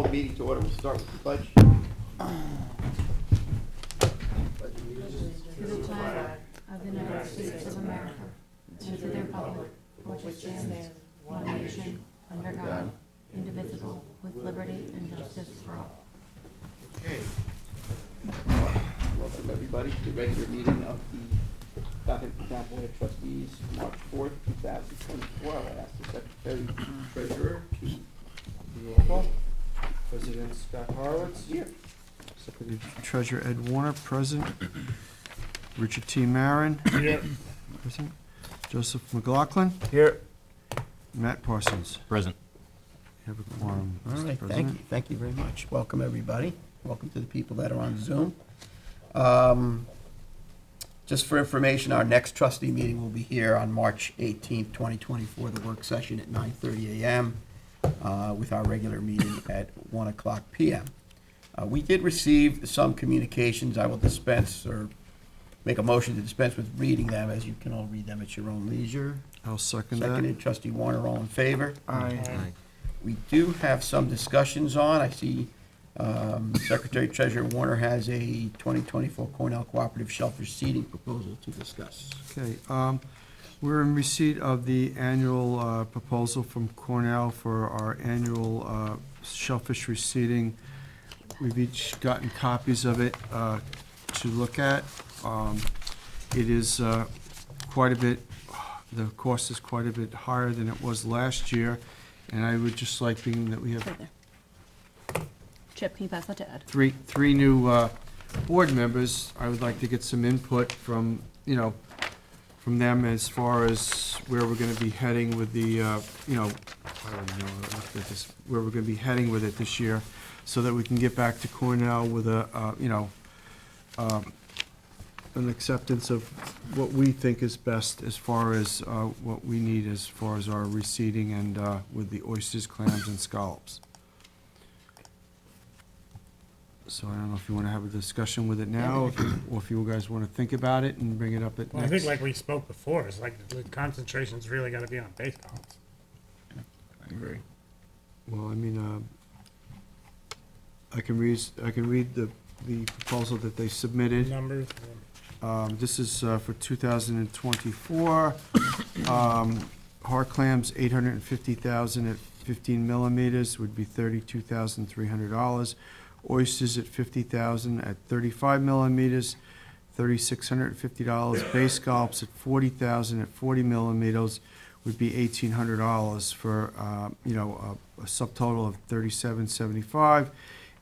Call meeting to order. We'll start with the pledge. To the flag of the United States of America, and to the republic for which it stands, one nation, under God, indivisible, with liberty and justice for all. Okay. Welcome everybody to the regular meeting of the Southampton Town Board of Trustees, March 4th, 2024. I'll ask the Secretary Treasurer to do the roll call. President Scott Horowitz. Here. Secretary Treasurer Ed Warner, present. Richard T. Marin. Here. Present. Joseph McLaughlin. Here. Matt Parsons. Present. You have a quorum, All Mr. right, President. thank you very much. Welcome, everybody. Welcome to the people that are on Zoom. Just for information, our next trustee meeting will be here on March 18th, 2024, the work session at 9:30 a.m. With our regular meeting at 1 o'clock p.m. We did receive some communications. I will dispense or make a motion to dispense with reading them, as you can all read them at your own leisure. I'll second that. Seconded, Trustee Warner, all in favor? Aye. We do have some discussions on. I see Secretary Treasurer Warner has a 2024 Cornell Cooperative Shellfish Seeding proposal to discuss. Okay, we're in receipt of the annual proposal from Cornell for our annual shellfish reseeding. We've each gotten copies of it to look at. It is quite a bit, the cost is quite a bit higher than it was last year, and I would just like, being that we have Right there. Chip, can you pass that to Ed? three new board members, I would like to get some input from, from them as far as where we're gonna be heading with the, I don't know, I looked at this, where we're gonna be heading with it this year, so that we can get back to Cornell with a, an acceptance of what we think is best as far as what we need as far as our reseeding and with the oysters, clams, and scallops. So I don't know if you want to have a discussion with it now, or if you guys want to think about it and bring it up at Well, I next. think like we spoke before, it's like the concentration's really gotta be on base columns. I agree. Well, I mean, I can read the proposal that they submitted. Numbers, This is for 2024. Hard clams, 850,000 at 15 millimeters would be $32,300. Oysters at 50,000 at 35 millimeters, $3,650. Bay scallops at 40,000 at 40 millimeters would be $1,800 for a subtotal of $3,775.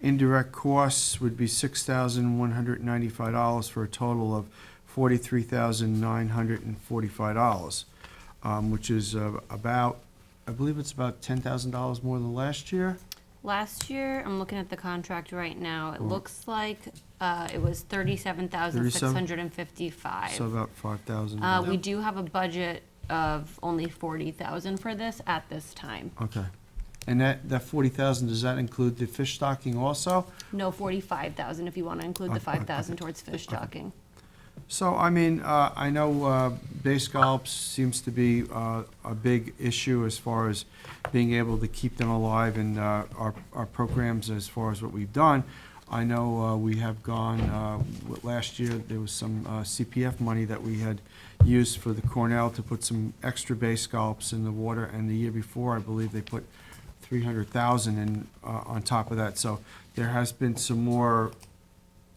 Indirect costs would be $6,195 for a total of $43,945, which is about, I believe it's about $10,000 more than last year. Last year, I'm looking at the contract right now, it looks like it was $37,655. So about $5,000. We do have a budget of only $40,000 for this at this time. Okay. And that 40,000, does that include the fish stocking also? No, 45,000 if you want to include the 5,000 towards fish stocking. So, I mean, I know bay scallops seems to be a big issue as far as being able to keep them alive, and our programs as far as what we've done. I know we have gone, last year there was some CPF money that we had used for the Cornell to put some extra bay scallops in the water, and the year before, I believe they put 300,000 in on top of that. So there has been some more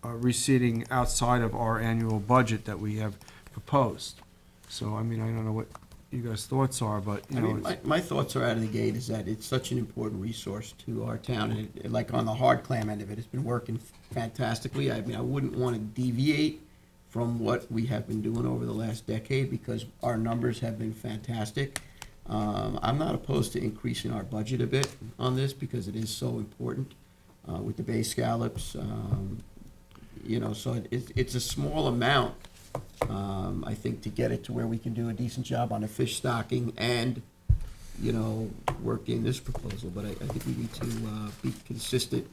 reseeding outside of our annual budget that we have proposed. So, I mean, I don't know what you guys' thoughts are, but, I mean, my thoughts are out of the gate is that it's such an important resource to our town, and like on the hard clam end of it, it's been working fantastically. I mean, I wouldn't want to deviate from what we have been doing over the last decade, because our numbers have been fantastic. I'm not opposed to increasing our budget a bit on this, because it is so important with the bay scallops. So it's a small amount, I think, to get it to where we can do a decent job on the fish stocking and, work in this proposal. But I think we need to be consistent.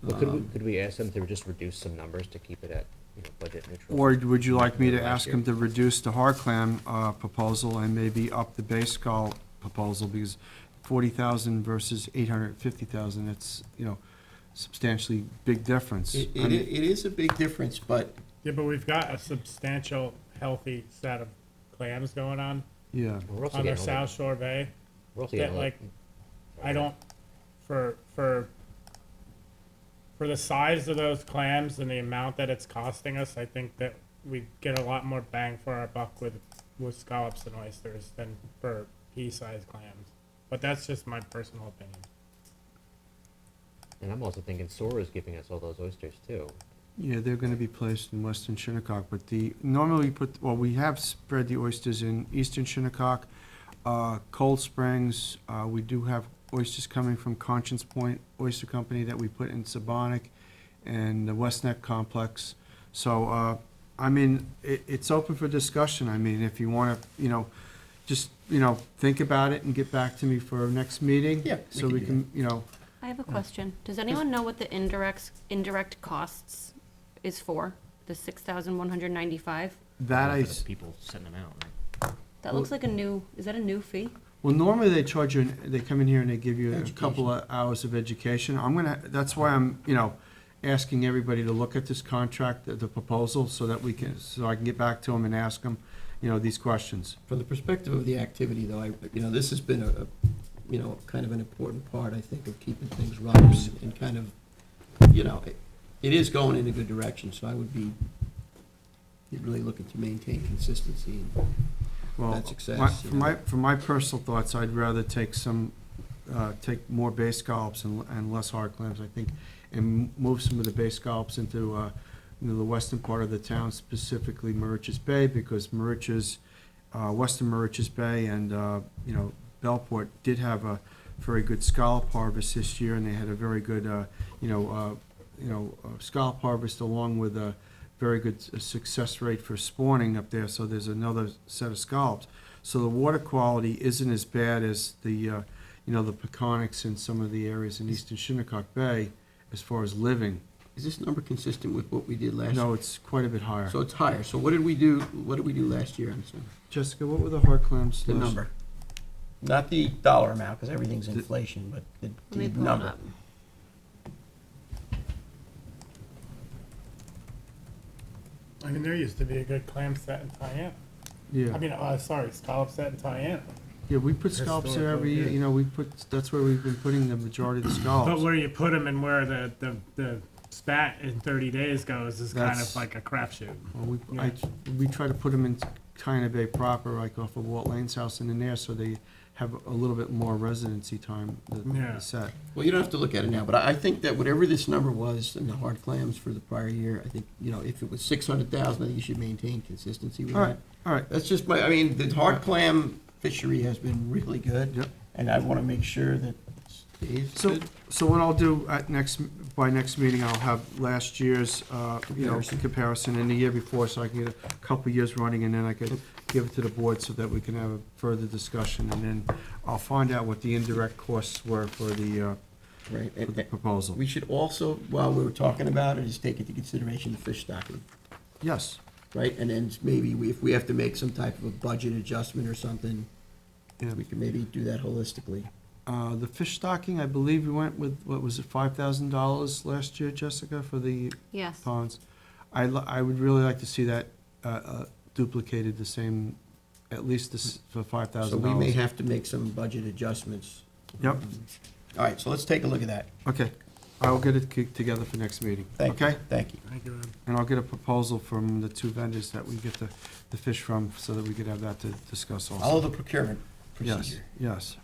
Well, could we ask them to just reduce some numbers to keep it at budget neutral? or would you like me to ask them to reduce the hard clam proposal and maybe up the bay scallop proposal, because $840,000 versus $850,000, it's, substantially big difference. It I mean, is a big difference, but Yeah, but we've got a substantial, healthy set of clams going on Yeah, We're also our getting South Shore Bay. we're also That getting like, I don't, for the size of those clams and the amount that it's costing us, I think that we get a lot more bang for our buck with scallops and oysters than for pea-sized clams. But that's just my personal opinion. and I'm also thinking Soar is giving us all those oysters too. yeah, they're gonna be placed in western Shinnecock, but normally we have spread the oysters in eastern Shinnecock, Cold Springs, we do have oysters coming from Conscience Point Oyster Company that we put in Sabonic and the West Neck Complex. So, I mean, it's open for discussion. I mean, if you want to, just, think about it and get back to me for our next meeting. Yeah, we So can we do can, I have a question. Does anyone know what the indirect costs is for? The 6,195? that I, For the people sending them out, right? That looks like is that a new fee? well, normally they charge you, they come in here and they give you a Education. couple of hours of education. That's why I'm, asking everybody to look at this contract, the proposal, so that so I can get back to them and ask them, these questions. from the perspective of the activity, though, this has been a kind of an important part, I think, of keeping things running and kind of, it is going in a good direction, so I would be really looking to maintain consistency and Well, that success. for my personal thoughts, I'd rather take take more bay scallops and less hard clams, I think, and move some of the bay scallops into, the western part of the town, specifically Mauritius Bay, because western Mauritius Bay and, Bellport did have a very good scallop harvest this year, and they had a very good, scallop harvest along with a very good success rate for spawning up there, so there's another set of scallops. So the water quality isn't as bad as the Peconics in some of the areas in eastern Shinnecock Bay as far as living. Is this number consistent with what we did last year? No, it's quite a bit higher. So it's higher. So what did we do last year? I'm sorry. Jessica, what were the hard clams? The last- number. Not the dollar amount, because everything's inflation, but Let the me pull it number. up. I mean, there used to be a good clam set in Tyann. Yeah, I mean, scallop set in Tyann. yeah, we put scallops there every year, that's where we've been putting the majority of the But scallops. where you put them and where the spat in 30 days goes is kind That's- of like a crapshoot. Well, we try to put them in China Bay proper, like off of Walt Lane's house and in there, so they have a little bit more residency time, Yeah. the set. Well, you don't have to look at it now, but I think that whatever this number was in the hard clams for the prior year, I think, if it was 600,000, I think you should maintain consistency with All right, that. all right, That's just the hard clam fishery has been really good. Yep. And I want to make sure that it stays So, good. so what I'll do by next meeting, I'll have last year's, Comparison. comparison and the year before, so I can get a couple years running, and then I could give it to the board so that we can have a further discussion, and then I'll find out what the indirect costs were for the Right. proposal. We should also, while we were talking about it, is take into consideration the fish stocking, Yes, right? And then maybe if we have to make some type of a budget adjustment or something, yeah. we can maybe do that holistically. The fish stocking, I believe we went with, what was it, $5,000 last year, Jessica, for the Yes. ponds? I would really like to see that duplicated the same, at least for $5,000. So we may have to make some budget adjustments. Yep. All right, so let's take a look at that. Okay, I'll get it together for next meeting, Thank you. okay? Thank you. Thank you, Ed. And I'll get a proposal from the two vendors that we get the fish from, so that we could have that to discuss also. Follow the procurement Yes, procedure. yes.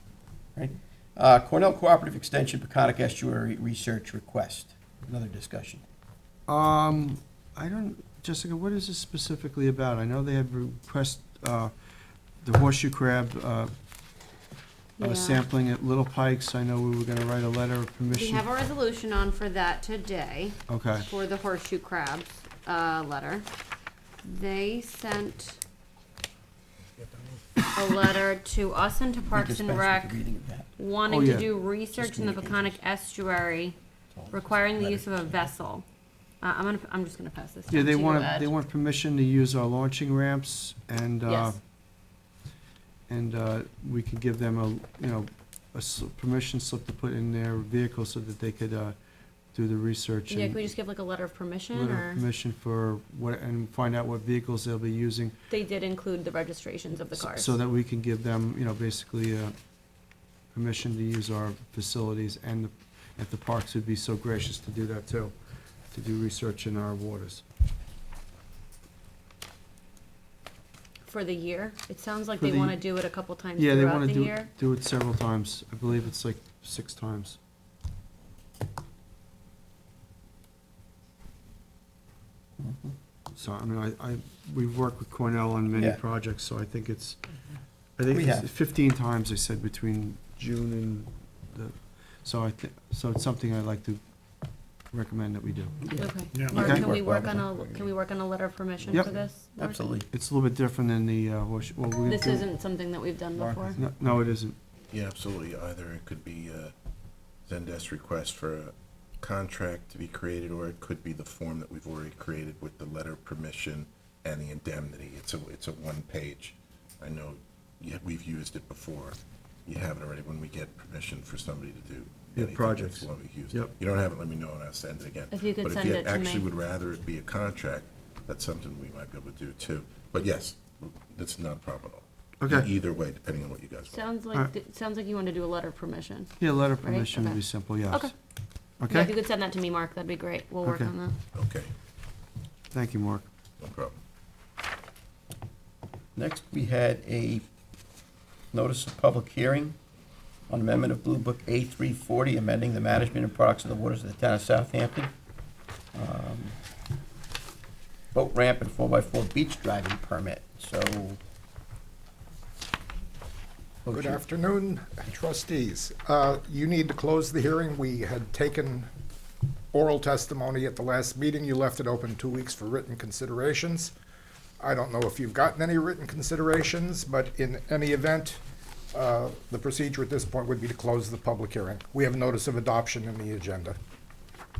Cornell Cooperative Extension Peconic Estuary Research Request, another discussion. Jessica, what is this specifically about? I know they have request, the horseshoe crab, Yeah. sampling at Little Pikes. I know we were gonna write a letter of We permission. have a resolution on for that today, Okay, for the horseshoe crabs, letter. They sent a letter to us and to Parks Dispense and with Rec, the reading of that. wanting Oh, to yeah. do research in the Peconic estuary, requiring the use of a vessel. I'm just gonna pass this down yeah, to you, Ed. they want permission to use our launching ramps, and, Yes. and we can give them permission slip to put in their vehicle so that they could do the research. Yeah, and can we just give like a letter of permission, letter or? of permission for what, and find out what vehicles they'll be using. They did include the registrations of the So- cars. So that we can give them, basically, permission to use our facilities, and if the parks would be so gracious to do that too, to do research in our waters. For the year? It sounds like For they the- want to do it a couple times Yeah, they throughout want the to year. do it several times. I believe it's like 6 times. So, I mean, we've worked with Cornell on many Yeah. projects, so I think I We think it's have. 15 times, they said, between June and so it's something I'd like to recommend that we do. Okay. Yeah. Mark, Okay. can we work on a letter of permission Yep. for this? Mark? Absolutely. It's a little bit different than the, This isn't something that we've done before? No, it isn't. Yeah, absolutely. Either it could be Zendesk request for a contract to be created, or it could be the form that we've already created with the letter of permission and the indemnity. It's a one-page. I know we've used it before. You have it already when we get permission for somebody to do Yeah, anything. projects. That's what we use. Yep. You don't have it, let me know, and I'll send it again. If you could send But it if to you me. actually would rather it be a contract, that's something we might be able to do too. But yes, that's not a problem at all. Okay. Either way, depending on what you guys want. Sounds like you want to do a letter of permission. Yeah, letter of Right, permission would okay. be simple, yes. Okay. Yeah, if Okay? you could send that to me, Mark, that'd be great. We'll work Okay. on that. Okay, Thank you, Mark. no problem. Next, we had a notice of public hearing on amendment of Blue Book A340, amending the management and products of the waters of the town of Southampton. Boat ramp and 4x4 beach driving permit, so. Good afternoon, trustees. You need to close the hearing. We had taken oral testimony at the last meeting. You left it open 2 weeks for written considerations. I don't know if you've gotten any written considerations, but in any event, the procedure at this point would be to close the public hearing. We have a notice of adoption in the agenda.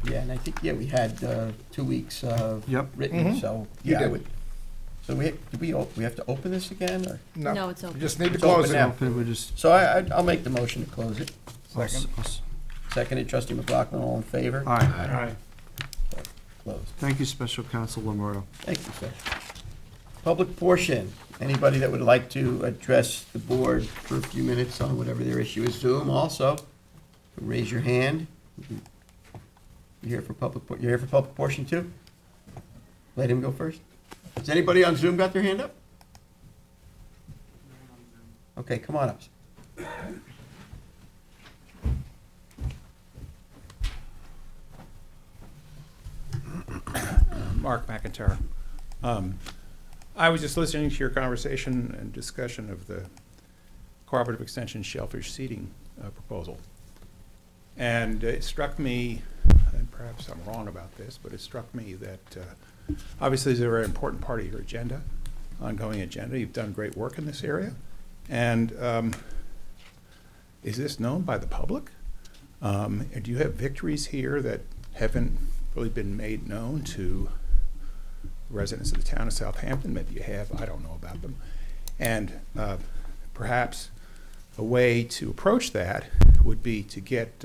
Yeah, and I think, yeah, we had 2 weeks Yep. written, so, You yeah, I did. would. So we have to open this again, or? No, it's open. You just need to It's open close it. now. Open, we just. So I'll make the motion to close it. Seconded, trustee McLaughlin, all in favor? Aye. Aye. Closed. Thank you, Special Counsel Lombardo. Thank you, sir. Public portion. Anybody that would like to address the board for a few minutes on whatever their issue is, Zoom also, raise your hand. You're here for public portion too? Let him go first. Has anybody on Zoom got their hand up? Okay, come on up. Mark McIntyre. I was just listening to your conversation and discussion of the cooperative extension shellfish seeding proposal. And it struck me, and perhaps I'm wrong about this, but it struck me that obviously it's a very important part of your agenda, ongoing agenda. You've done great work in this area. And is this known by the public? And do you have victories here that haven't really been made known to residents of the town of Southampton? Maybe you have, I don't know about them. And perhaps a way to approach that would be to get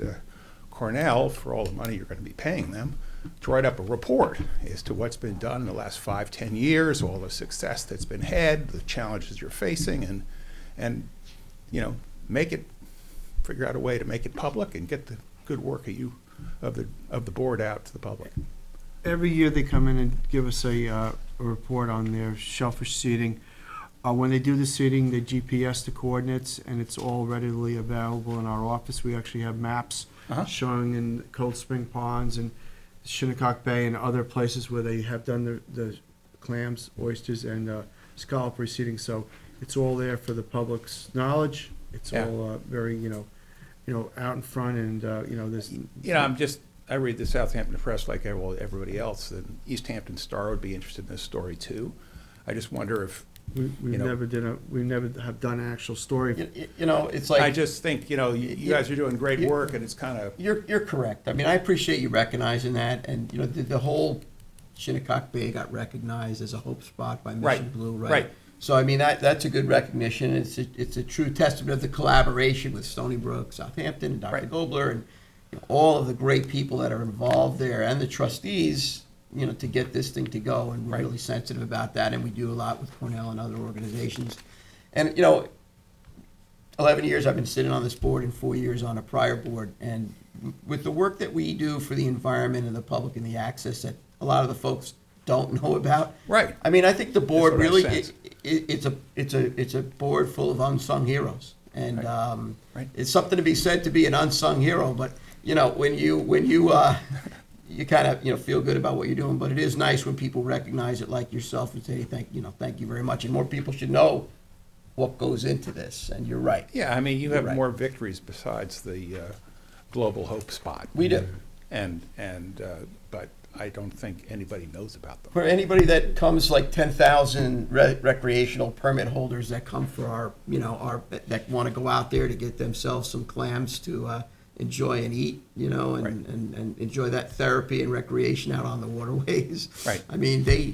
Cornell, for all the money you're going to be paying them, to write up a report as to what's been done in the last 5-10 years, all the success that's been had, the challenges you're facing, and figure out a way to make it public and get the good work of the board out to the public. Every year they come in and give us a report on their shellfish seeding. When they do the seeding, they GPS the coordinates, and it's all readily available in our office. We actually have maps showing in Cold Spring Ponds and Shinnecock Bay and other places where they have done the clams, oysters, and scallop reseeding. So it's all there for the public's knowledge. It's all very, out in front, and there's. I read the Southampton Press like everybody else. The East Hampton Star would be interested in this story too. I just wonder if We never have done an actual story. It's like. I just think you guys are doing great work, and it's kind of. You're correct. I mean, I appreciate you recognizing that, and the whole Shinnecock Bay got recognized as a hope spot by Mission Blue, right? So, I mean, that's a good recognition. It's a true testament of the collaboration with Stony Brook, Southampton, and Dr. Right. Gobler, and all of the great people that are involved there, and the trustees, to get this thing to go, and we're Right. really sensitive about that, and we do a lot with Cornell and other organizations. And, 11 years I've been sitting on this board and 4 years on a prior board, and with the work that we do for the environment and the public and the access that a lot of the folks don't know about. Right. I mean, I think the board That's what I really, sense. it's a board full of unsung heroes. And Right. it's something to be said to be an unsung hero, but, when you you kind of, feel good about what you're doing, but it is nice when people recognize it like yourself and say, thank you very much. And more people should know what goes into this, and you're right. Yeah, I mean, you You're have right. more victories besides the Global Hope spot. We do. But I don't think anybody knows about them. For anybody that comes, like 10,000 recreational permit holders that come for our, that want to go out there to get themselves some clams to enjoy and eat, Right. and enjoy that therapy and recreation out on the waterways. Right. I mean, they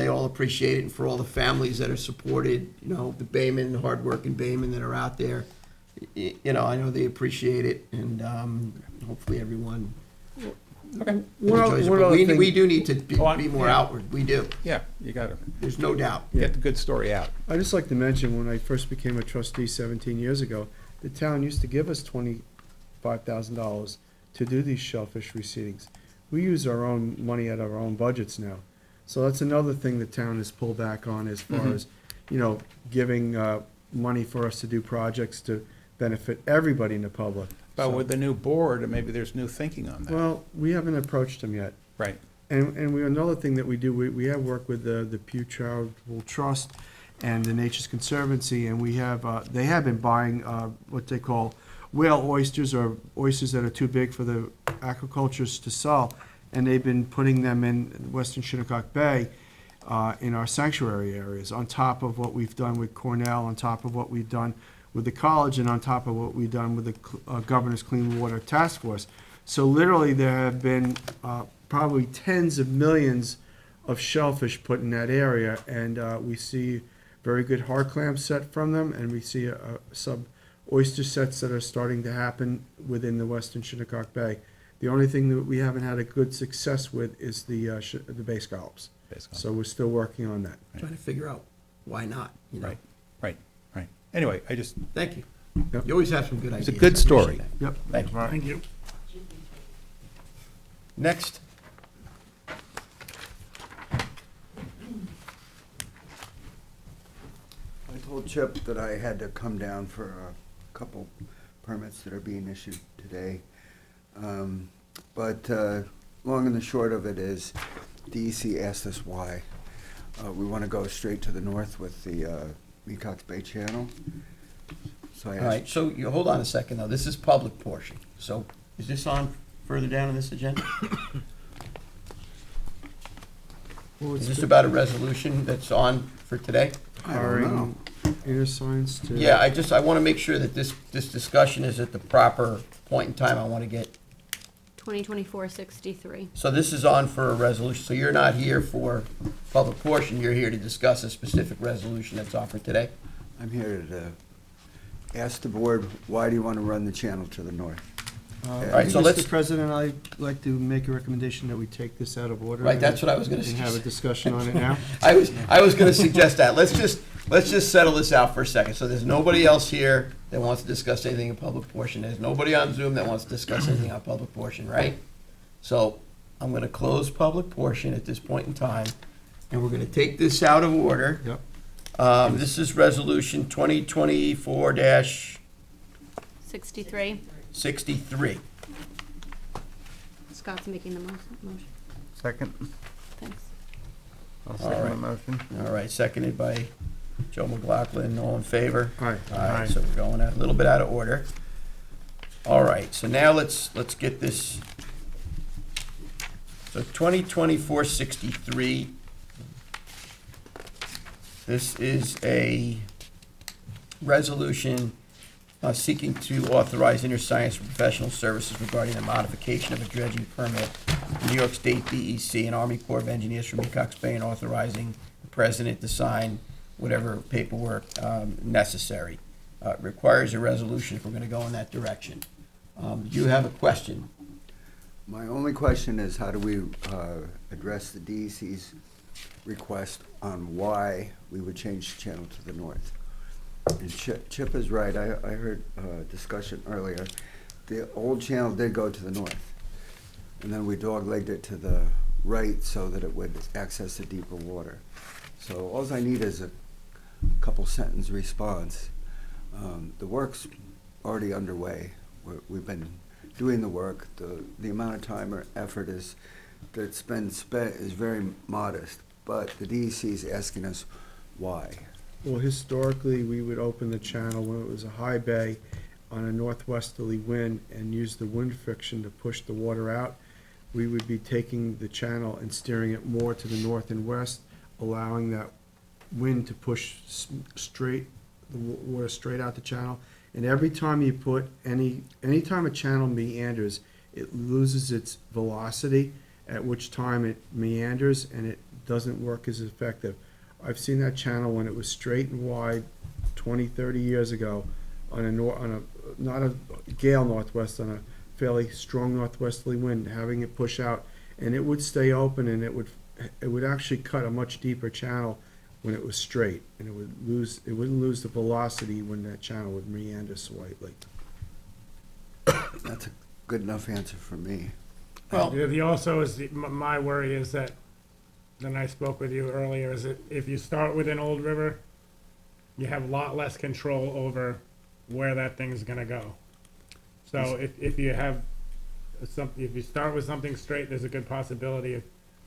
all appreciate it, and for all the families that are supported, the baymen, hardworking baymen that are out there, I know they appreciate it, and hopefully everyone Okay. enjoys it. one But other thing- we do need to be Go on. more Yeah. outward, we do, Yeah, you gotta there's no doubt. get the good story out. I'd just like to mention, when I first became a trustee 17 years ago, the town used to give us $25,000 to do these shellfish reseedings. We use our own money out of our own budgets now. So that's another thing the town has pulled back on as far as, giving money for us to do projects to benefit everybody in the public. But So- with the new board, maybe there's new thinking on that. Well, we haven't approached them yet. Right. And another thing that we do, we have worked with the Pew Charitable Trust and the Nature's Conservancy, and we have, they have been buying what they call whale oysters, or oysters that are too big for the aquaculturists to sell, and they've been putting them in western Shinnecock Bay in our sanctuary areas, on top of what we've done with Cornell, on top of what we've done with the college, and on top of what we've done with the Governor's Clean Water Task Force. So literally, there have been probably tens of millions of shellfish put in that area, and we see very good hard clam set from them, and we see some oyster sets that are starting to happen within the western Shinnecock Bay. The only thing that we haven't had a good success with is the bay scallops. Basically. So we're still working on that. Trying to figure out why not, Right. Anyway, I just, Thank you. Yep. You always have some good It's ideas. a good I appreciate story. that. Yep. Thank you. Thank you. Next. I told Chip that I had to come down for a couple permits that are being issued today. But long and the short of it is, DEC asked us why. We want to go straight to the north with the Mecox Bay Channel. So I All right, asked, so you, hold on a second, though. This is public portion. So is this on further down in this agenda? Is this about a resolution that's on for today? I don't know. Inner science to. Yeah, I want to make sure that this discussion is at the proper point in time. I want to get, 2024-63. so this is on for a resolution. So you're not here for public portion. You're here to discuss a specific resolution that's on for today? I'm here to ask the board, why do you want to run the channel to the north? All right, so let's, Mr. President, I'd like to make a recommendation that we take this out of order. right, that's what I was going to And have a suggest. discussion on it now. I was going to suggest that. Let's just settle this out for a second. So there's nobody else here that wants to discuss anything in public portion. There's nobody on Zoom that wants to discuss anything on public portion, right? So I'm going to close public portion at this point in time, and we're going to take this out of order. Yep. This is resolution 2024-63. 63. Scott's making the motion. Second. Thanks. I'll second the second the motion. All right, seconded by Joe McLaughlin. All in favor? All right. All right, so we're going a little bit out of order. All right, so now let's get this. So 2024-63. This is a resolution seeking to authorize InterScience professional services regarding the modification of a dredging permit, New York State DEC and Army Corps of Engineers for Mecox Bay, and authorizing the president to sign whatever paperwork necessary. It requires a resolution if we're going to go in that direction. Do you have a question? My only question is, how do we address the DEC's request on why we would change the channel to the north? And Chip is right. I heard discussion earlier. The old channel did go to the north, and then we dog-legged it to the right so that it would access the deeper water. So all I need is a couple sentence response. The work's already underway. We've been doing the work. The amount of time or effort that's been spent is very modest, but the DEC is asking us why. Well, historically, we would open the channel when it was a high bay on a northwesterly wind and use the wind friction to push the water out. We would be taking the channel and steering it more to the north and west, allowing that wind to push the water straight out the channel. And every time you put anytime a channel meanders, it loses its velocity, at which time it meanders and it doesn't work as effective. I've seen that channel when it was straight and wide 20, 30 years ago on not a gale northwest, on a fairly strong northwesterly wind, having it push out, and it would stay open, and it would actually cut a much deeper channel when it was straight, and it wouldn't lose the velocity when that channel would meander slightly. That's a good enough answer for me. Well, The also is, my worry is that, and I spoke with you earlier, is that if you start with an old river, you have a lot less control over where that thing's gonna go. So if you have if you start with something straight, there's a good possibility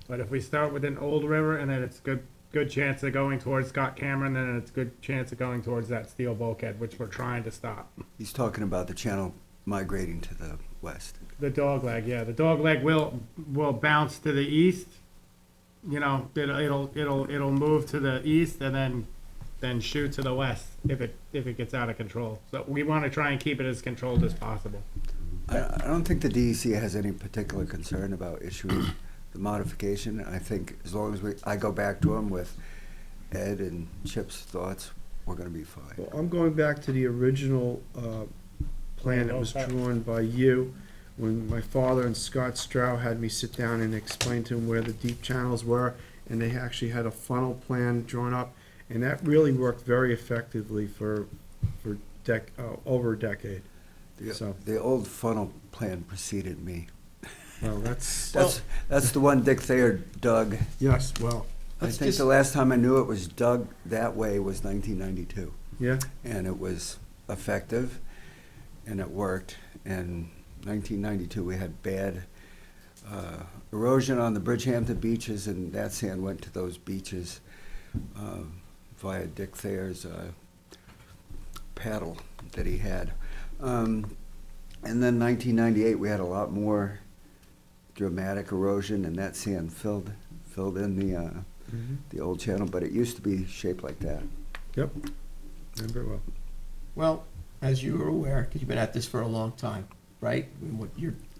but if we start with an old river and then it's good chance of going towards Scott Cameron, then it's good chance of going towards that steel bulkhead, which we're trying to stop. He's talking about the channel migrating to the west. The dogleg, yeah, the dogleg will bounce to the east. You know, it'll move to the east and then shoot to the west if it gets out of control. So we want to try and keep it as controlled as possible. I don't think the DEC has any particular concern about issuing the modification. I think as long as I go back to him with Ed and Chip's thoughts, we're going to be fine. Well, I'm going back to the original plan that was drawn by you, when my father and Scott Stroud had me sit down and explain to him where the deep channels were, and they actually had a funnel plan drawn up, and that really worked very effectively for over a decade. So, The old funnel plan preceded me. well, that's That's the one Dick Thayer dug. yes. Well, I think the last time I knew it was dug that way was 1992. yeah. And it was effective, and it worked. And 1992, we had bad erosion on the Bridgehampton beaches, and that sand went to those beaches via Dick Thayer's paddle that he had. And then 1998, we had a lot more dramatic erosion, and that sand filled in the old channel, but it used to be shaped like that. Yep. Remember it well. Well, as you are aware, because you've been at this for a long time, right?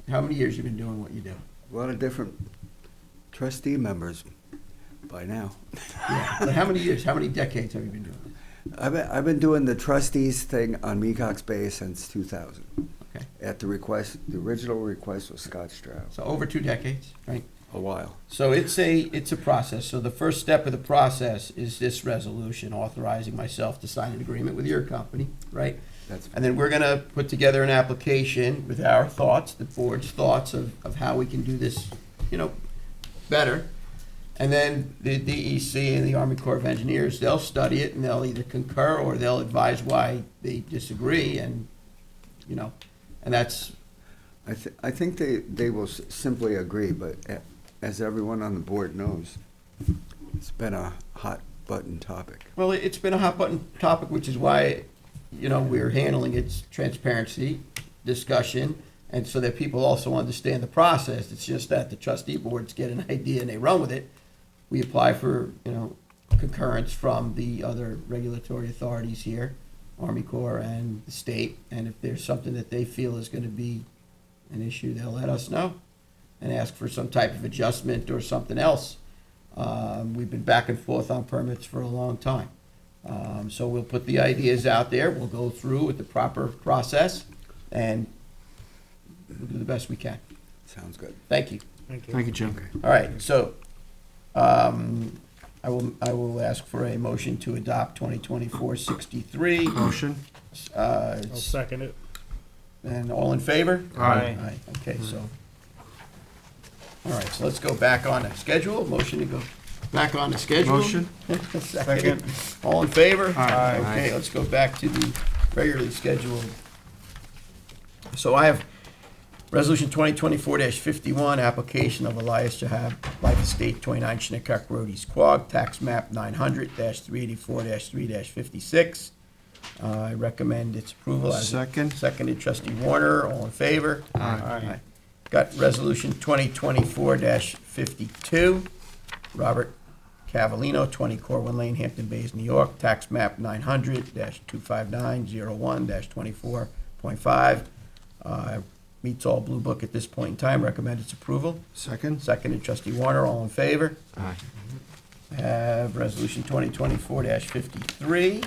How many years you've been doing what you do? A lot of different trustee members by now. Yeah. But how many years, how many decades have you been doing this? I've been doing the trustees thing on Mecox Bay since 2000. Okay. At the original request was Scott Stroud. So over 2 decades, right? A while. So it's a process. So the first step of the process is this resolution authorizing myself to sign an agreement with your company, right? And then we're gonna put together an application with our thoughts, the board's thoughts of how we can do this, better. And then the DEC and the Army Corps of Engineers, they'll study it and they'll either concur or they'll advise why they disagree, and that's. I think they will simply agree, but as everyone on the board knows, it's been a hot button topic. Well, it's been a hot button topic, which is why, we're handling its transparency, discussion, and so that people also understand the process. It's just that the trustee boards get an idea and they run with it. We apply for, concurrence from the other regulatory authorities here, Army Corps and the state, and if there's something that they feel is going to be an issue, they'll let us know and ask for some type of adjustment or something else. We've been back and forth on permits for a long time. So we'll put the ideas out there, we'll go through with the proper process, and we'll do the best we can. Sounds good. Thank you. Thank you, Jim. All right, so, I will ask for a motion to adopt 2024-63. Motion? I'll second it. And all in favor? Aye. Okay, so, all right, so let's go back on the schedule. Motion to go back on the schedule. Motion? Second. All in favor? Aye. Okay, let's go back to the regularly scheduled. So I have Resolution 2024-51, application of Elias Shahab, Life Estate, 29 Shinnecock Road, East Quogue, tax map 900-384-3-56. I recommend its approval. Second? Seconded, Trustee Warner, all in favor? Aye. Got Resolution 2024-52, Robert Cavallino, 20 Corwin Lane, Hampton Bays, New York, tax map 900-259-01-24.5. Meets all Blue Book at this point in time, recommend its approval. Second? Seconded, Trustee Warner, all in favor? Aye. I have Resolution 2024-53,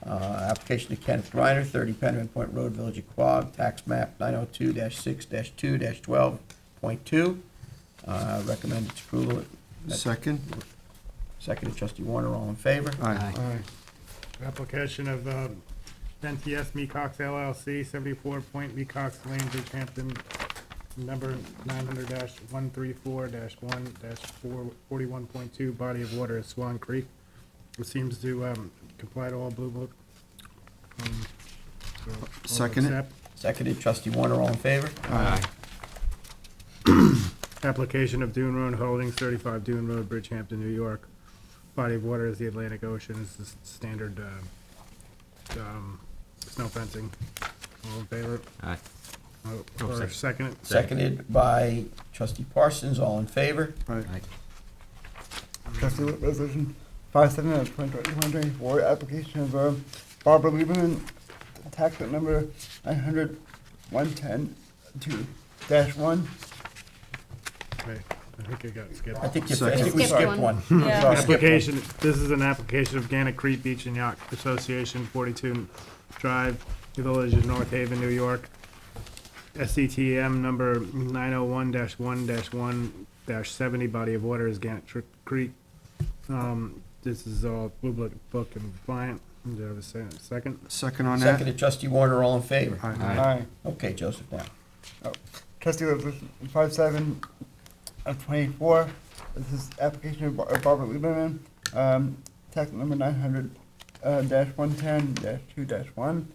application to Kenneth Griner, 30 Penman Point Road, Village of Quogue, tax map 902-6-2-12.2. Recommend its approval. Second? Seconded, Trustee Warner, all in favor? Aye. Application of NTS Mecox LLC, 74 Point Mecox Lane, Bridgehampton, number 900-134-1-41.2, body of water is Swan Creek. It seems to comply to all Blue Book. So I'll Second it. accept. Seconded, Trustee Warner, all in favor? Aye. Application of Dune Road Holdings, 35 Dune Road, Bridgehampton, New York. Body of water is the Atlantic Ocean. It's the standard snow fencing. All in favor? Aye. Or second it? Seconded by Trustee Parsons, all in favor? Aye. Trustee Resolution 57 of 2024, application of Barbara Lieberman, tax number 900-110-2-1. Wait, I think it got skipped. I think Second. we Skipped skipped one. one. Yeah. Sorry, skipped one. Application, this is an application of Gannett Creek Beach and Yacht Association, 42 Drive, Village of North Haven, New York. SCTM number 901-1-1-70, body of water is Gannett Creek. This is all Blue Book compliant. Do I have a second? Second on that? Seconded, Trustee Warner, all in favor? Aye. Okay, Joseph, now. Trustee Resolution 57 of 24, this is application of Barbara Lieberman, tax number 900-110-2-1.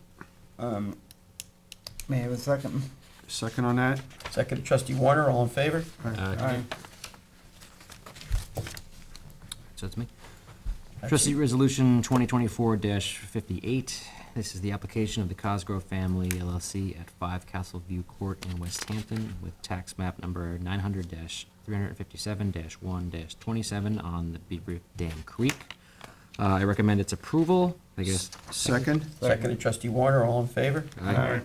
May I have a second? Second on that? Seconded, Trustee Warner, all in favor? Aye. So it's me. Trustee Resolution 2024-58. This is the application of the Cosgrove Family LLC at 5 Castle View Court in West Hampton with tax map number 900-357-1-27 on the Beaver Dam Creek. I recommend its approval. I guess. Second? Seconded, Trustee Warner, all in favor? Aye.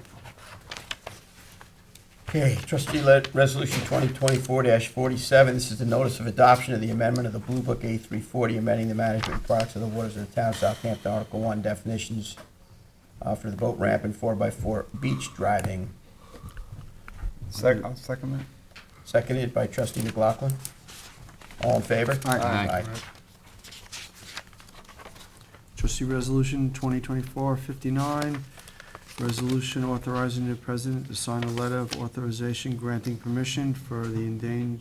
Okay, Trustee Resolution 2024-47, this is the notice of adoption of the amendment of the Blue Book A340, amending the management and products of the waters of the town of Southampton, Article 1, definitions for the boat ramp and 4x4 beach driving. I'll second that. Seconded by Trustee McLaughlin. All in favor? Aye. Trustee Resolution 2024-59, resolution authorizing the president to sign a letter of authorization granting permission for the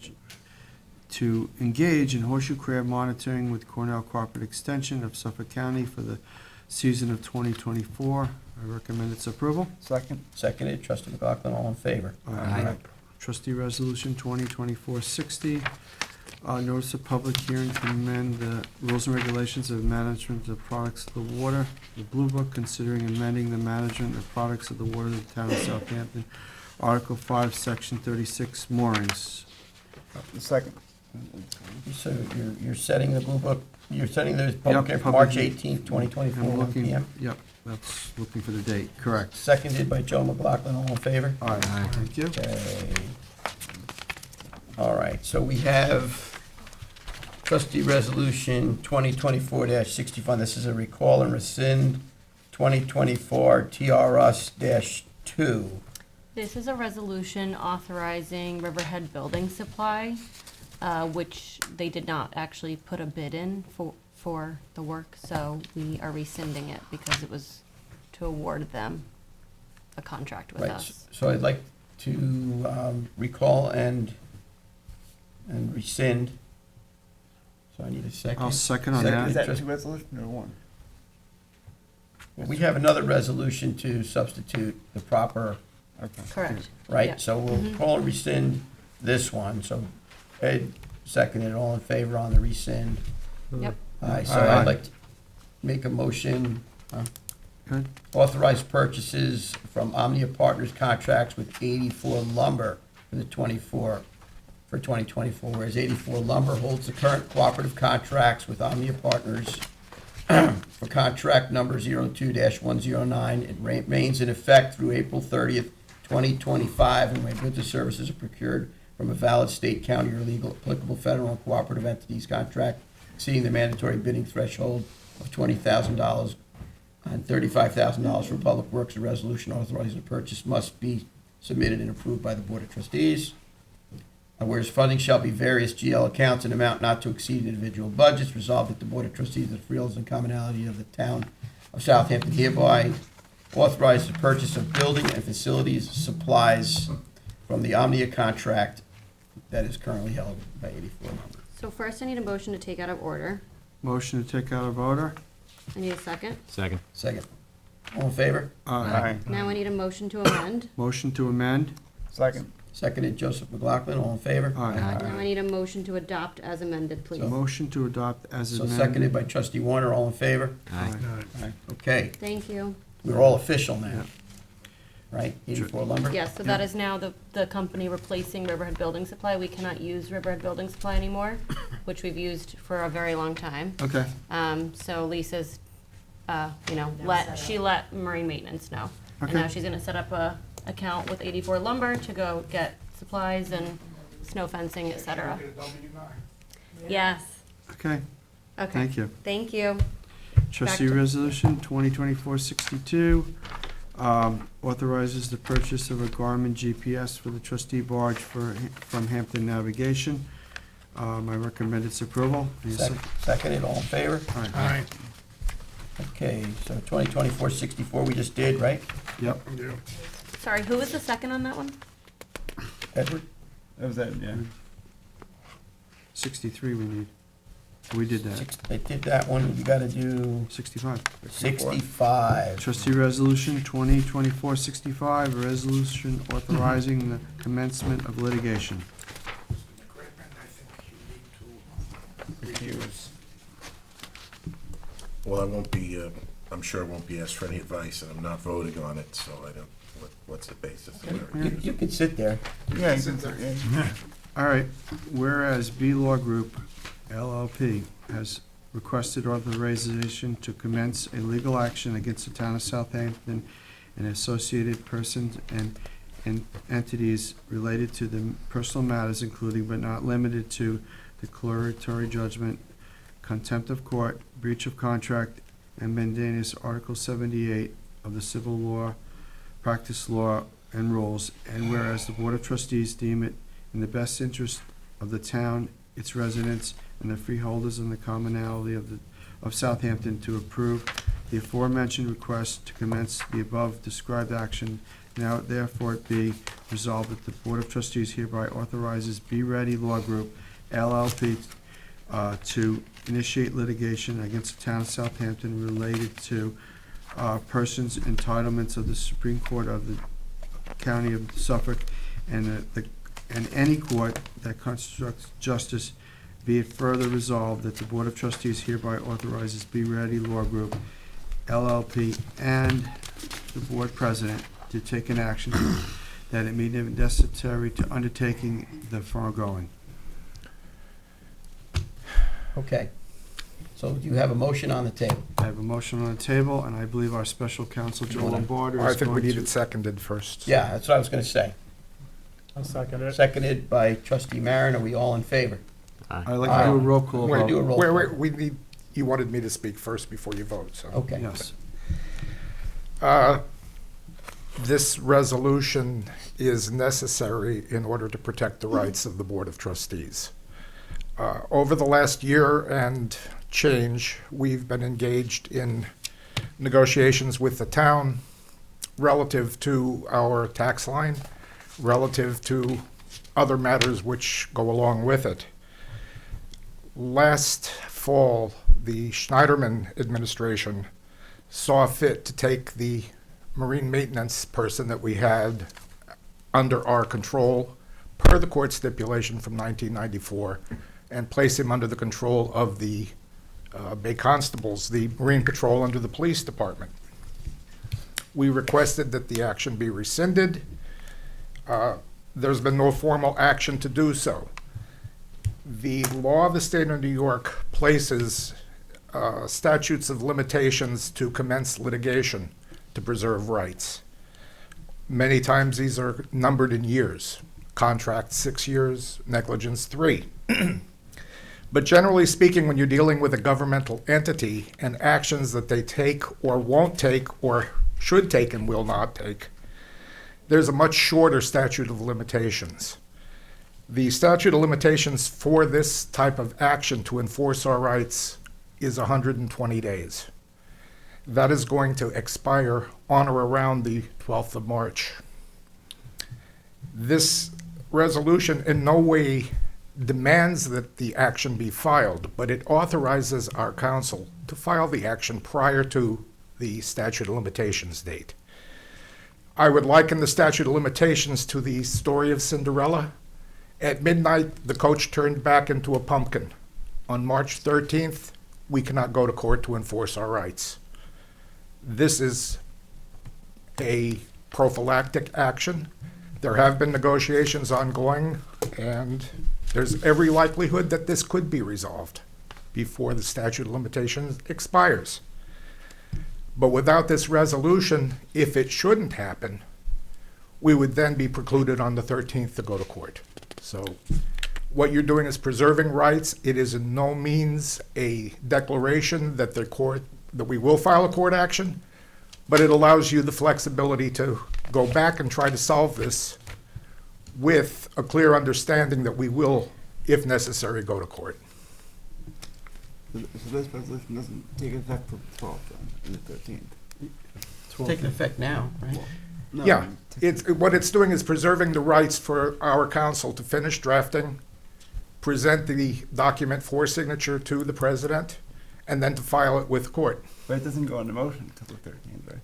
to engage in horseshoe crab monitoring with Cornell Cooperative Extension of Suffolk County for the season of 2024. I recommend its approval. Second. Seconded, Trustee McLaughlin, all in favor? Aye. Trustee Resolution 2024-60, notice of public hearing to amend the rules and regulations of management of products of the water. The Blue Book, considering amending the management of products of the water of the town of Southampton. Article 5, Section 36, moorings. Second. So you're setting the Blue Book, you're setting the public Yep, hearing for public March hearing. 18th, 2024, I'm 1 looking- PM? Yep, that's looking for the date, correct. Seconded by Joe McLaughlin, all in favor? Aye, thank you. Okay. All right, so we have Trustee Resolution 2024-65, this is a recall and rescind 2024 TRS-2. This is a resolution authorizing Riverhead Building Supply, which they did not actually put a bid in for the work, so we are rescinding it because it was to award them a contract with Right, us. so I'd like to recall and rescind. So I need a second. I'll second on Second. that. Is that Just- two resolutions or one? Well, we have another resolution to substitute the proper, Okay. Correct. right? Yeah. So we'll Mhm. call and rescind this one. So Ed seconded, all in favor on the rescind. Yep. All right, so Aye. I'd like to make a motion, Good. authorize purchases from Omnia Partners contracts with 84 Lumber for the 2024, whereas 84 Lumber holds the current cooperative contracts with Omnia Partners for contract number 02-109. It remains in effect through April 30th, 2025, and where goods or services are procured from a valid state, county, or legal applicable federal and cooperative entities contract exceeding the mandatory bidding threshold of $20,000 and $35,000 for public works. A resolution authorizing the purchase must be submitted and approved by the Board of Trustees. Whereas funding shall be various GL accounts in amount not to exceed individual budgets, resolved that the Board of Trustees of the Freeholders and Commonalty of the Town of Southampton hereby authorizes the purchase of building and facilities supplies from the Omnia contract that is currently held by 84 Lumber. So first I need a motion to take out of order. Motion to take out of order? I need a second. Second. Second. All in favor? Aye. Now I need a motion to amend. Motion to amend? Second. Seconded, Joseph McLaughlin, all in favor? Aye. Now I need a motion to adopt as amended, please. Motion to adopt as So amended? seconded by trustee Warner, all in favor? Aye. Okay, Thank you. we're all official now, right? 84 Lumber? Yes, so that is now the company replacing Riverhead Building Supply. We cannot use Riverhead Building Supply anymore, which we've used for a very long time. Okay, So Lisa's, she let Marine Maintenance know. And Okay. now she's gonna set up a account with 84 Lumber to go get supplies and snow fencing, et cetera. Yes, okay, okay. thank you. Thank you. Trustee to- Resolution 2024-62 authorizes the purchase of a Garmin GPS for the trustee barge from Hampton Navigation. My recommended its approval. Need a sec- Seconded, all in favor? Aye. Okay, so 2024-64 we just did, right? Yep, Sorry, who was the second on that one? Edward? That was that, yeah. 63 we need. We did that. They did that one, you gotta do 65. 65. Trustee Resolution 2024-65, a resolution authorizing the commencement of litigation. Recuse. Well, I won't be, I'm sure I won't be asked for any advice, and I'm not voting on it, so I don't, what's the basis of my You recusal? can sit there. Yeah, you can, yeah. All right, whereas B Law Group LLP has requested authorization to commence a legal action against the town of Southampton and associated persons and entities related to the personal matters, including but not limited to declaratory judgment, contempt of court, breach of contract, and mandamus Article 78 of the Civil Law, Practice Law, and Rules, and whereas the Board of Trustees deem it in the best interest of the town, its residents, and the freeholders and the commonalty of Southampton to approve the aforementioned request to commence the above described action, now therefore it be resolved that the Board of Trustees hereby authorizes Be Ready Law Group LLP to initiate litigation against the town of Southampton related to persons' entitlements of the Supreme Court of the County of Suffolk and any court that constructs justice. Be it further resolved that the Board of Trustees hereby authorizes Be Ready Law Group LLP and the Board President to take an action that it may be necessary to undertaking the foregoing. Okay. So you have a motion on the table. I have a motion on the table, and I believe our special counsel, Joe Lombardo, I is think we going need to... it seconded first. Yeah, that's what I was gonna say. I'll second it. Seconded by trustee Marin, are we all in favor? I'd like to do a roll call We're gonna do a vote. roll Wait, call. we need, you wanted me to speak first before you vote, so. Okay. Yes. This resolution is necessary in order to protect the rights of the Board of Trustees. Over the last year and change, we've been engaged in negotiations with the town relative to our tax line, relative to other matters which go along with it. Last fall, the Schneiderman administration saw fit to take the marine maintenance person that we had under our control per the court stipulation from 1994 and place him under the control of the Bay Constables, the Marine Patrol under the Police Department. We requested that the action be rescinded. There's been no formal action to do so. The law of the state of New York places statutes of limitations to commence litigation to preserve rights. Many times these are numbered in years. Contract 6 years, negligence 3. But generally speaking, when you're dealing with a governmental entity and actions that they take or won't take or should take and will not take, there's a much shorter statute of limitations. The statute of limitations for this type of action to enforce our rights is 120 days. That is going to expire on or around the 12th of March. This resolution in no way demands that the action be filed, but it authorizes our counsel to file the action prior to the statute of limitations date. I would liken the statute of limitations to the story of Cinderella. At midnight, the coach turned back into a pumpkin. On March 13th, we cannot go to court to enforce our rights. This is a prophylactic action. There have been negotiations ongoing, and there's every likelihood that this could be resolved before the statute of limitations expires. But without this resolution, if it shouldn't happen, we would then be precluded on the 13th to go to court. So what you're doing is preserving rights. It is in no means a declaration that that we will file a court action, but it allows you the flexibility to go back and try to solve this with a clear understanding that we will, if necessary, go to court. So this resolution doesn't take effect for the 12th then, and the 13th? Taking effect now, right? No, Yeah, what it's doing is preserving the rights for our counsel to finish drafting, present the document for signature to the president, and then to file it with court. But it doesn't go into motion until the 13th, right?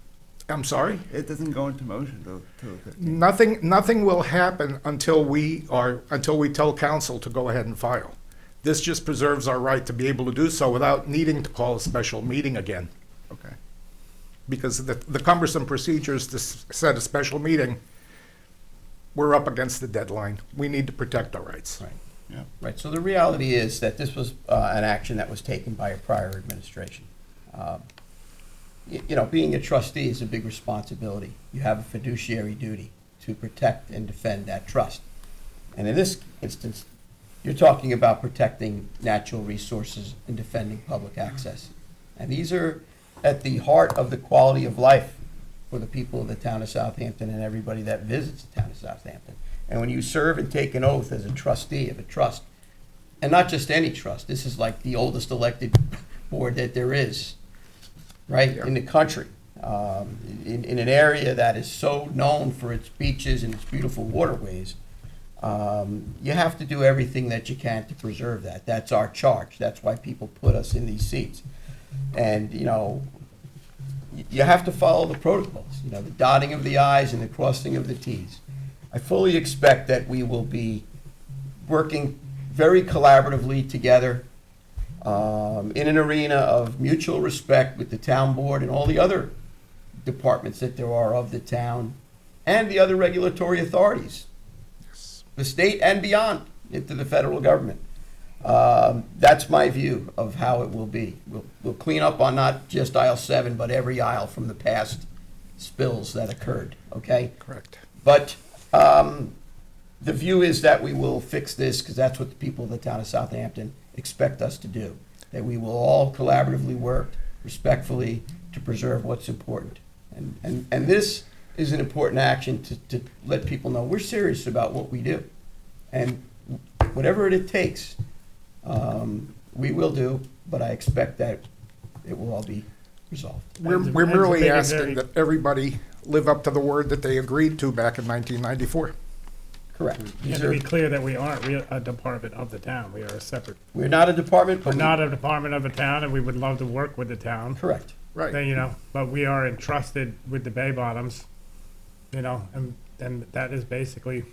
I'm sorry? It doesn't go into motion till the 13th. Nothing will happen until we tell counsel to go ahead and file. This just preserves our right to be able to do so without needing to call a special meeting again. Okay. Because the cumbersome procedures to set a special meeting, we're up against the deadline. We need to protect our rights. Right. Yeah. Right, so the reality is that this was an action that was taken by a prior administration. You know, being a trustee is a big responsibility. You have a fiduciary duty to protect and defend that trust. And in this instance, you're talking about protecting natural resources and defending public access. And these are at the heart of the quality of life for the people of the town of Southampton and everybody that visits the town of Southampton. And when you serve and take an oath as a trustee of a trust, and not just any trust, this is like the oldest elected board that there is, right, in the country, in an area that is so known for its beaches and its beautiful waterways, you have to do everything that you can to preserve that. That's our charge. That's why people put us in these seats. And, you know, you have to follow the protocols, you know, the dotting of the I's and the crossing of the T's. I fully expect that we will be working very collaboratively together in an arena of mutual respect with the town board and all the other departments that there are of the town and the other regulatory authorities, the state and beyond into the federal government. That's my view of how it will be. We'll clean up on not just aisle 7, but every aisle from the past spills that occurred, okay? Correct. But the view is that we will fix this, because that's what the people of the town of Southampton expect us to do. That we will all collaboratively work respectfully to preserve what's important. And this is an important action to let people know we're serious about what we do. And whatever it takes, we will do, but I expect that it will all be resolved. We're It's merely very- asking that everybody live up to the word that they agreed to back in 1994. Correct. And These to are, be clear that we aren't a department of the town, we are a separate, we're not a department, we're but not a department of the town, and we would love to work with the town. correct. Right. Then, you know, but we are entrusted with the Bay Bottoms, you know, and that is basically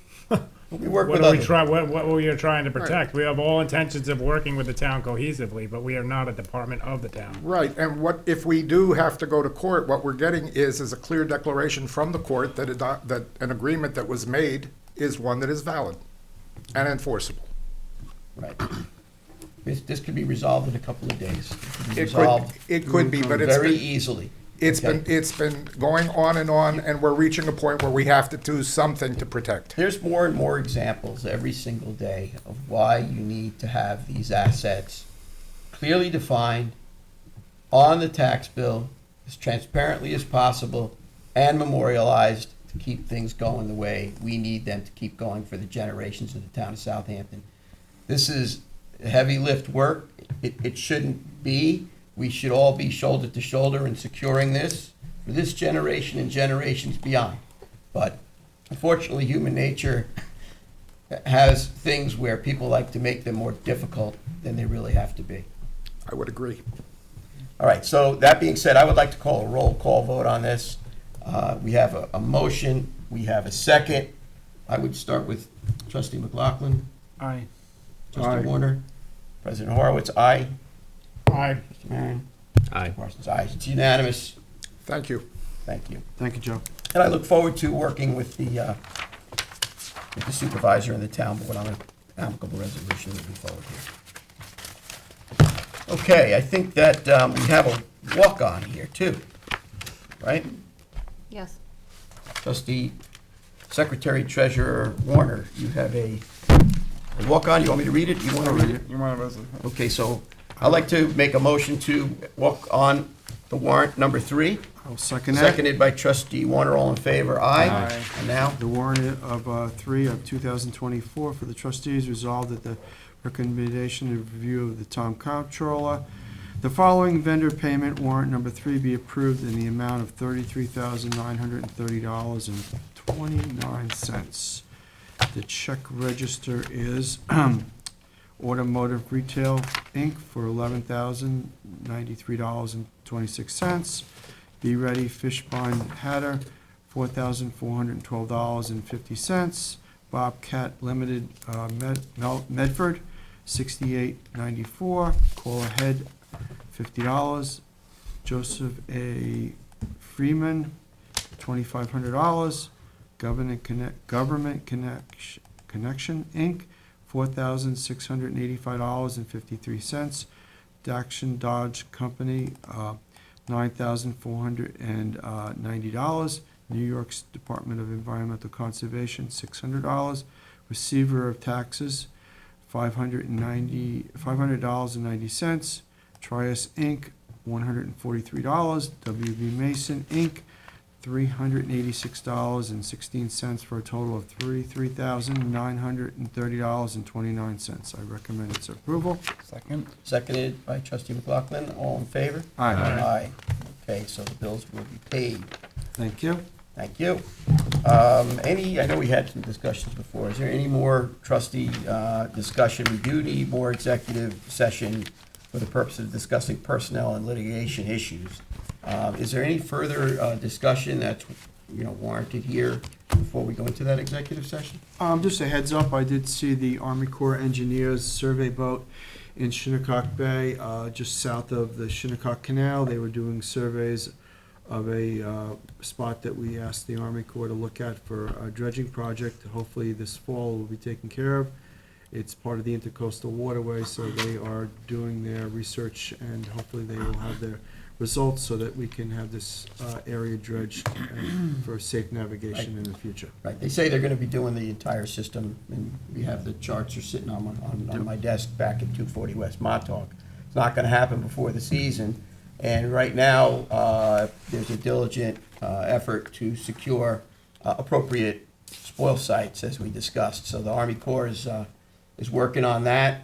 We work what with are we others. try, what we are trying to protect. We have all intentions of working with the town cohesively, but we are not a department of the town. Right, and what, if we do have to go to court, what we're getting is a clear declaration from the court that that an agreement that was made is one that is valid and enforceable. Right. This could be resolved in a couple of days. It could be It could, resolved it could be, but it's very been, easily. it's Okay. been going on, and we're reaching a point where we have to do something to protect. There's more and more examples every single day of why you need to have these assets clearly defined on the tax bill as transparently as possible and memorialized to keep things going the way we need them to keep going for the generations of the town of Southampton. This is heavy lift work. It shouldn't be. We should all be shoulder to shoulder in securing this for this generation and generations beyond. But unfortunately, human nature has things where people like to make them more difficult than they really have to be. I would agree. All right, so that being said, I would like to call a roll call vote on this. We have a motion, we have a second. I would start with trustee McLaughlin, Aye. trustee Aye. Warner, President Horowitz, aye. Aye. Mr. Marion, Aye. Parsons, aye. It's unanimous. Thank you. Thank you. Thank you, Joe. And I look forward to working with the supervisor and the town board on an amicable resolution moving forward here. Okay, I think that we have a walk-on here too, right? Yes. Trustee, Secretary Treasurer Warner, you have a walk-on. You want me to read it? You want to read it? You want a resolution? Okay, so I'd like to make a motion to walk on the warrant number 3. I'll second that. Seconded by trustee Warner. All in favor? Aye. Aye. And now? The warrant of 3 of 2024 for the trustees resolved that the recommendation and review of the town comptroller, the following vendor payment warrant number 3 be approved in the amount of $33,930.29. The check register is Automotive Retail, Inc. for $11,093.26. Be Ready Fish Pond Hatter, $4,412.50. Bobcat Limited, Medford, $68.94. Call Ahead, $50. Joseph A. Freeman, $2,500. Government Connection, Inc., $4,685.53. Daction Dodge Company, $9,490. New York's Department of Environmental Conservation, $600. Receiver of Taxes, $500.90. Trias Inc., $143. WB Mason Inc., $386.16 for a total of $33,930.29. I recommend its approval. Second. Seconded by trustee McLaughlin. All in favor? Aye. Aye. Okay, so the bills will be paid. Thank you. Thank you. I know we had some discussions before. Is there any more trustee discussion? We do need more executive session for the purpose of discussing personnel and litigation issues. Is there any further discussion that's, warranted here before we go into that executive session? Just a heads up, I did see the Army Corps Engineers survey boat in Shinnecock Bay, just south of the Shinnecock Canal. They were doing surveys of a spot that we asked the Army Corps to look at for a dredging project. Hopefully this fall will be taken care of. It's part of the Intercoastal Waterway, so they are doing their research, and hopefully they will have their results so that we can have this area dredged for safe navigation in the future. Right, they say they're gonna be doing the entire system, and we have the charts are sitting on my desk back at 240 West Montauk. It's not gonna happen before the season, and right now, there's a diligent effort to secure appropriate spoil sites, as we discussed. So the Army Corps is working on that.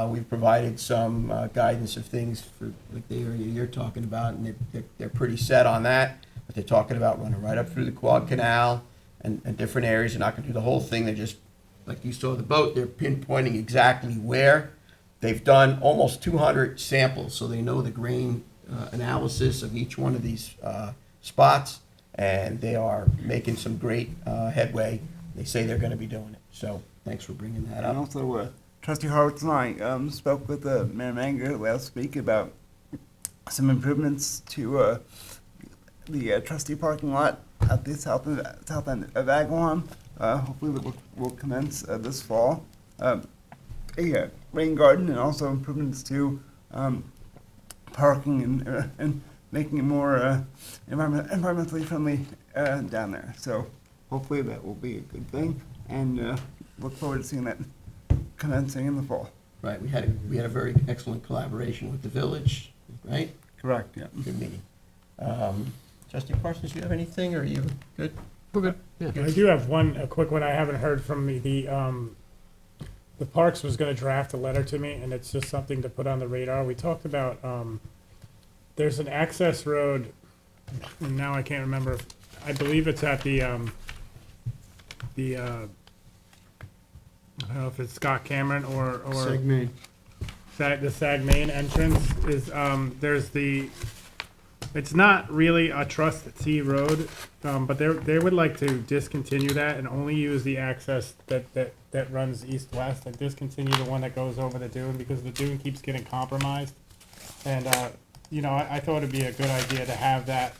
We've provided some guidance of things for, like the area you're talking about, and they're pretty set on that. But they're talking about running right up through the Quad Canal and different areas. They're not gonna do the whole thing. They're just, like you saw the boat, they're pinpointing exactly where. They've done almost 200 samples, so they know the grain analysis of each one of these spots, and they are making some great headway. They say they're gonna be doing it. So thanks for bringing that And up. also, Trustee Horowitz and I spoke with Mayor Manger last week about some improvements to the trustee parking lot at the south end of Agawam. Hopefully that will commence this fall. A rain garden and also improvements to parking and making it more environmentally friendly down there. So hopefully that will be a good thing, and look forward to seeing that commencing in the fall. Right, we had a very excellent collaboration with the village, right? Correct, yeah. Good meeting. Trustee Parsons, you have anything, or are you good? We're good, yeah. I do have a quick one I haven't heard from me. The Parks was gonna draft a letter to me, and it's just something to put on the radar. We talked about, there's an access road, and now I can't remember, I believe it's at the I don't know if it's Scott Cameron or Segment. the Sag Main entrance is, it's not really a Trustee road, but they would like to discontinue that and only use the access that runs east-west, and discontinue the one that goes over the dune, because the dune keeps getting compromised. And, I thought it'd be a good idea to have that,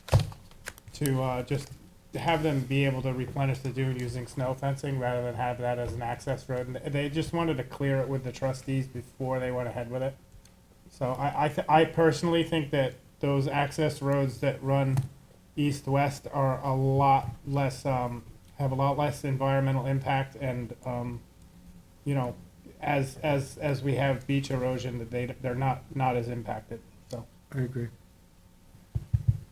to just have them be able to replenish the dune using snow fencing rather than have that as an access road. And they just wanted to clear it with the trustees before they went ahead with it. So I personally think that those access roads that run east-west are a lot less, have a lot less environmental impact, and, as we have beach erosion, that they're not as impacted, so. I agree.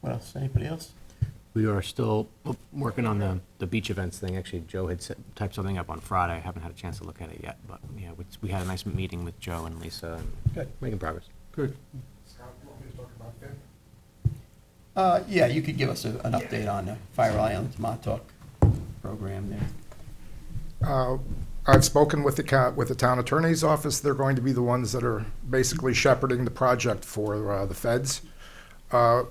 What else, anybody else? We are still working on the beach events thing. Actually, Joe had typed something up on Friday. I haven't had a chance to look at it yet, but yeah, we had a nice meeting with Joe and Lisa, and Good. making progress. Good. Yeah, you could give us an update on the Fire Island Montauk program there. I've spoken with the town attorney's office. They're going to be the ones that are basically shepherding the project for the feds.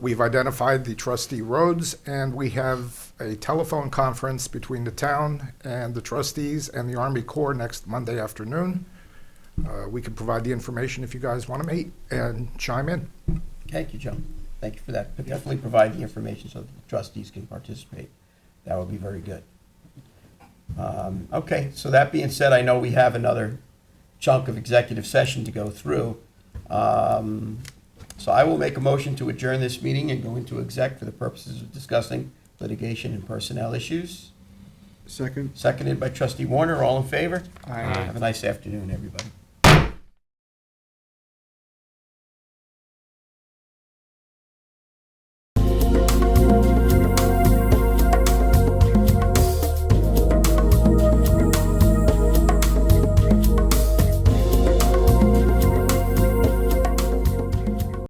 We've identified the trustee roads, and we have a telephone conference between the town and the trustees and the Army Corps next Monday afternoon. We can provide the information if you guys want to meet and chime in. Thank you, Joe. Thank you for that. But definitely provide the information so that the trustees can participate. That would be very good. Okay, so that being said, I know we have another chunk of executive session to go through. So I will make a motion to adjourn this meeting and go into exec for the purposes of discussing litigation and personnel issues. Second? Seconded by Trustee Warner. All in favor? Aye. Have a nice afternoon, everybody.